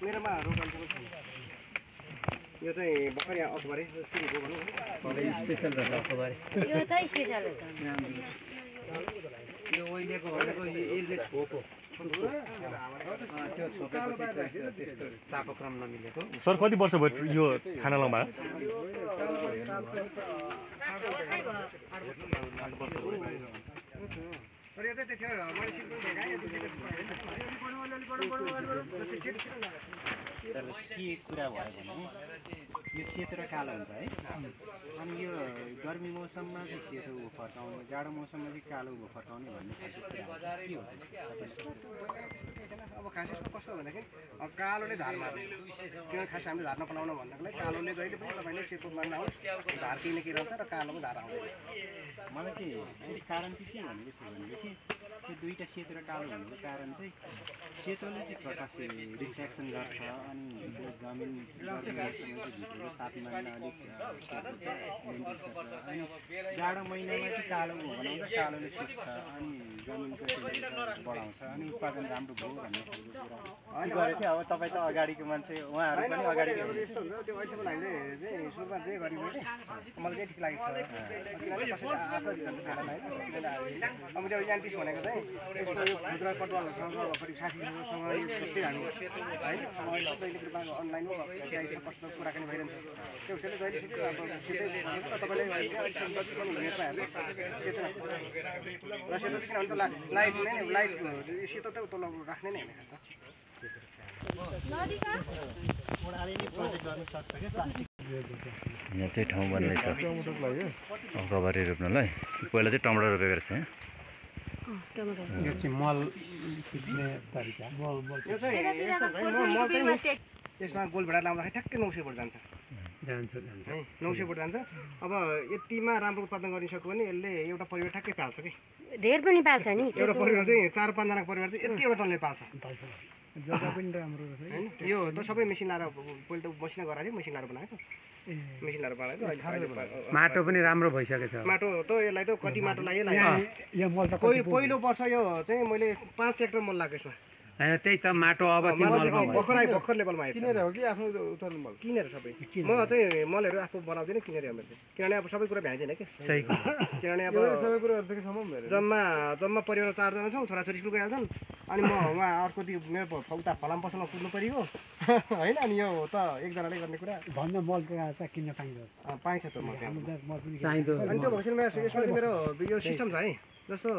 मेरोमा रोपनको छैन यो चाहिँ भर्खर यहाँ अक्टोबरै सुरुको भनौँ न स्पेशल रहेछ अक्टोबरै यो त स्पेशल हो यो ओइलेको भनेको यसले छोपो त्यो छोपेपछि त्यस्तो तापक्रम नमिलेको सर कति वर्ष भयो यो खाना लाउँदा तर यो चाहिँ त्यतिखेर मैले सिक्नु भेटाएँ के कुरा भयो भने यो सेतो र कालो हुन्छ है अनि यो गर्मी मौसममा चाहिँ सेतो फर्काउने जाडो मौसममा चाहिँ कालो फर्काउने भन्ने के हो अब खास यसको कस्तो भनेदेखि कालोले धार मार्ने किनभने खास हामीले धार नपलाउन भन्नको लागि कालोले जहिले पनि तपाईँले सेतो मार्नुहोस् धार किन के रहन्छ र कालोमा धार आउँदैन मलाई चाहिँ कारण चाहिँ के भनेदेखि त्यो दुईवटा सेतो र कालो हुनुको कारण चाहिँ सेतोले चाहिँ प्रकाश रिफ्लेक्सन गर्छ अनि त्यो जमिन भित्रको तापमान अलिक अनि जाडो महिनामा चाहिँ कालो बनाउँदा कालोले सुक्छ अनि जमिनको टेम्परेचर बढाउँछ अनि उत्पादन राम्रो भयो भन्ने खालको कुरा गरेको थियो। अब तपाईँ त अगाडिको मान्छे उहाँहरू पनि अगाडि यस्तो हुन्छ त्यो अहिलेसम्म हामीले चाहिँ सुरुमा जे गऱ्यौँ भने मलाई चाहिँ ठिक लागेको छ किनभने कसैले आफ्नो रिजल्ट बेला नै अब त्यो यान्टिस भनेको चाहिँ यसको यो खुद्रा कटुवाहरूसँग फेरि साथीहरूसँग जस्तै हामी है जहिले अनलाइनमा कस्तो कुराकानी भइरहन्छ त्यो हिसाबले जहिले चाहिँ अब सिधै तपाईँले अहिलेसम्म जति पनि नेटमा हेर्नु र सेतो किनभने त लाइट नै लाइट सेतो त तल राख्ने नै होइन यहाँ चाहिँ ठाउँ बन्दैछ अक्टोबरी रोप्नलाई पहिला चाहिँ टमाटर रोपेको रहेछ यो चाहिँ मल फिट्ने तरिका यो चाहिँ मल चाहिँ यसमा गोलभेडा लाउँदाखेरि ठ्याक्कै 900 फुट जान्छ 900 फुट जान्छ अब यतिमा राम्रो उत्पादन गर्न सक्यो भने यसले एउटा परिवार ठ्याक्कै पाल्छ कि धेर पनि पाल्छ नि एउटा परिवार चाहिँ 4-5 जनाको परिवार चाहिँ यति एउटा टनले पाल्छ जग्गा पनि राम्रो रहेछ यो त सबै मेसिन लाएर पहिले त मसिना गराएको थियो मेसिन लाएर बनाएको मेसिन लाएर बनाएको माटो पनि राम्रो भइसकेको छ माटो त यसलाई त कति माटो लाग्यो पहिलो वर्ष यो चाहिँ मैले 5 ट्र्याक्टर मल लाग्यो यसमा हैन त्यही त माटो अब चाहिँ भर्खर लेभलमा आयो किनेर हो कि आफ्नो उत्पादन मल किनेर सबै म चाहिँ मलहरू आफू बनाउँदिनँ किनेर हो मेरो किनभने अब सबै कुरा भ्याइँदैन कि सही किनभने अब सबै कुराहरुदेखि जम्मा परिवार 4 जना छौँ छोराछोरी स्कुल गइहाल्छन् अनि म उहाँ अर्को ती मेरो फौता फलाम पसलमा कुद्नु पऱ्यो होइन अनि यो त एकजनाले गर्ने कुरा भन्न मल चाहिँ किन्न पाइन्छ त मल चाहिँदो अनि त्यो भएपछि यसमा मेरो यो सिस्टम छ है जस्तो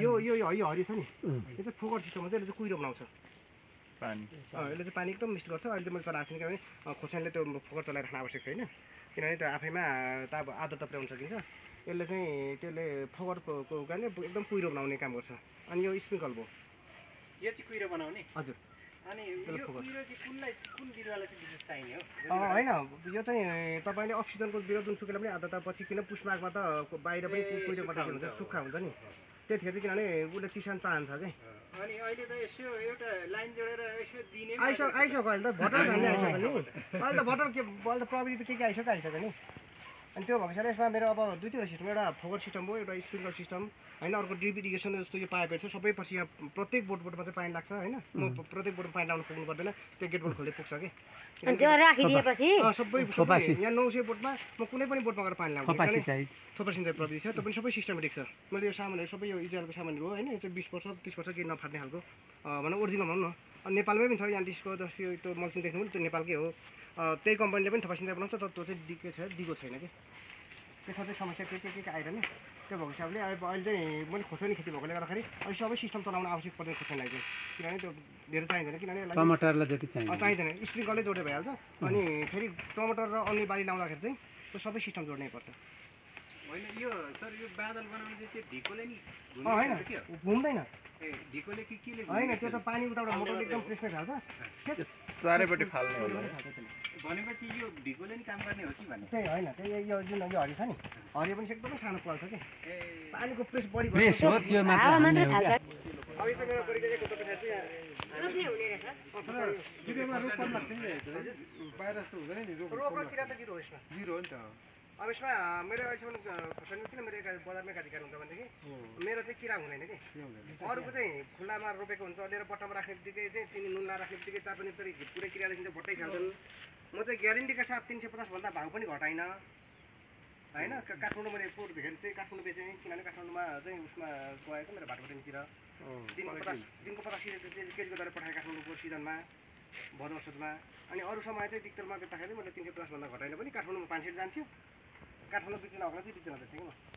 यो हरियो छ नि यो चाहिँ फोकट सिस्टममा चाहिँ यसले चाहिँ कुहिरो बनाउँछ पानी यसले चाहिँ पानी एकदम मिक्स गर्छ अहिले मैले चलाएको छैन किनभने खोर्सानीले त्यो फोकट चलाइराख्न आवश्यक छैन किनभने त्यो आफैमा त अब आदत त पुर्याउन सकिन्छ यसले चाहिँ त्यसले फोकटको कारणले एकदम कुहिरो बनाउने काम गर्छ अनि यो स्प्रिङ्कल भयो यो चाहिँ कुहिरो बनाउने हजुर अनि यो कुहिरो चाहिँ कुन बिरुवालाई चाहिँ विशेष चाहिने हो होइन यो चाहिँ तपाईँले अक्सिजनको बिरुवा जुनसुकैलाई पनि आदत पछि किन पुष्पमाघमा त बाहिर पनि कुहिरो बनाएको हुन्छ सुक्खा हुन्छ नि त्यतिखेर चाहिँ किनभने उसले चिसान चाहन्छ कि अनि अहिले त यसो एउटा लाइन जोडेर यसो दिने आइसक्यो अहिले त भटर भन्ने आइसक्यो नि अहिले त भटर के अहिले त प्रविधि त के आइसक्यो नि अनि त्यो भएको छ यसमा मेरो अब दुईवटा सिस्टम एउटा फोकट सिस्टम हो एउटा स्प्रिङ्कलर सिस्टम होइन अर्को ड्रिप इरिगेसन जस्तो यो पाइपहरू छ सबै पछि यहाँ प्रत्येक बोटमा चाहिँ पानी लाग्छ होइन म प्रत्येक बोटमा पानी लाउनु पुग्नु पर्दैन त्यो गेट बोट खोल्दै पुग्छ कि सबै यहाँ 900 बोटमा म कुनै पनि बोटमा गएर पानी लाउँछु थोपा सिँचाइ प्रविधि छ त्यो पनि सबै सिस्टमेटिक छ मैले यो सामानहरू सबै यो इजरायलको सामानहरू हो होइन यो चाहिँ 20 वर्ष 30 वर्ष केही नफाट्ने खालको भनौँ ओरिजिनल भनौँ न अनि नेपालमै पनि छ यान्टिसको जस्तो त्यो मल्चिङ देख्नु पनि त्यो नेपालकै हो त्यही कम्पनीले पनि थोपा सिँचाइ बनाउँछ तर त्यो चाहिँ दिगो छैन कि त्यसमा चाहिँ समस्या के आइरहने त्यो भएको हिसाबले अब अहिले चाहिँ मैले खोर्सानी खेती भएकोले गर्दाखेरि अहिले सबै सिस्टम चलाउन आवश्यक पर्दैन खोर्सानीलाई चाहिँ किनभने त्यो धेरै चाहिँदैन किनभने टमाटरलाई जति चाहिँदैन स्प्रिङ्कलले जोड्दै भइहाल्छ अनि फेरि टमाटर र अन्य बाली लाउँदाखेरि चाहिँ त्यो सबै सिस्टम जोड्नै पर्छ होइन यो सर यो बादल बनाउने चाहिँ त्यो ढिकोले नि होइन घुम्दैन ढिकोले केले होइन त्यो त पानी उताबाट मोटरले एकदम प्रेसमै खाल्छ चारैपट्टि फाल्ने हो भनेपछि यो ढिकोले नि काम गर्ने हो कि भन्ने त्यही होइन त्यही यो जुन यो हरियो छ नि हरियो पनि एकदमै सानो पाल्छ कि पानीको प्रेस बढी प्रेस हो त्यो मात्र अब यो त मेरो गरिदिएको तपाईँ चाहिँ रोप्ने हुने रहेछ रुखमा रोप्न लाग्छ नि बाहिर जस्तो हुँदैन नि रोप्न किरा त जिरो हो यसमा जिरो हो नि त अब यसमा मेरो अहिलेसम्म खोर्सानी किन मेरो बजारमै अधिकार हुन्छ भनेदेखि मेरो चाहिँ किरा हुँदैन कि अरूको चाहिँ खुल्लामा रोपेको हुन्छ लिएर बट्टामा राख्ने बित्तिकै चाहिँ तिनी नुन राख्ने बित्तिकै तापनि पुरै किरा देखिन्छ भोट्टै खान्छन् म चाहिँ ग्यारेन्टीका साथ 350 भन्दा भाउ पनि घटाइन होइन काठमाडौँ मैले पोहोर भेटेँ चाहिँ काठमाडौँ बेचेँ किनभने काठमाडौँमा चाहिँ उसमा गएको मेरो भाटबटेनतिर दिनको 50 केजीको दर पठाएँ काठमाडौँको सिजनमा भदौ असोजमा अनि अरू समय चाहिँ पिक्चरमा बेच्दाखेरि मैले 350 भन्दा घटाइन पनि काठमाडौँमा 500 जान्थ्यो काठमाडौँ बिक्री नभएको चाहिँ बिक्री नजान्थेँ कि म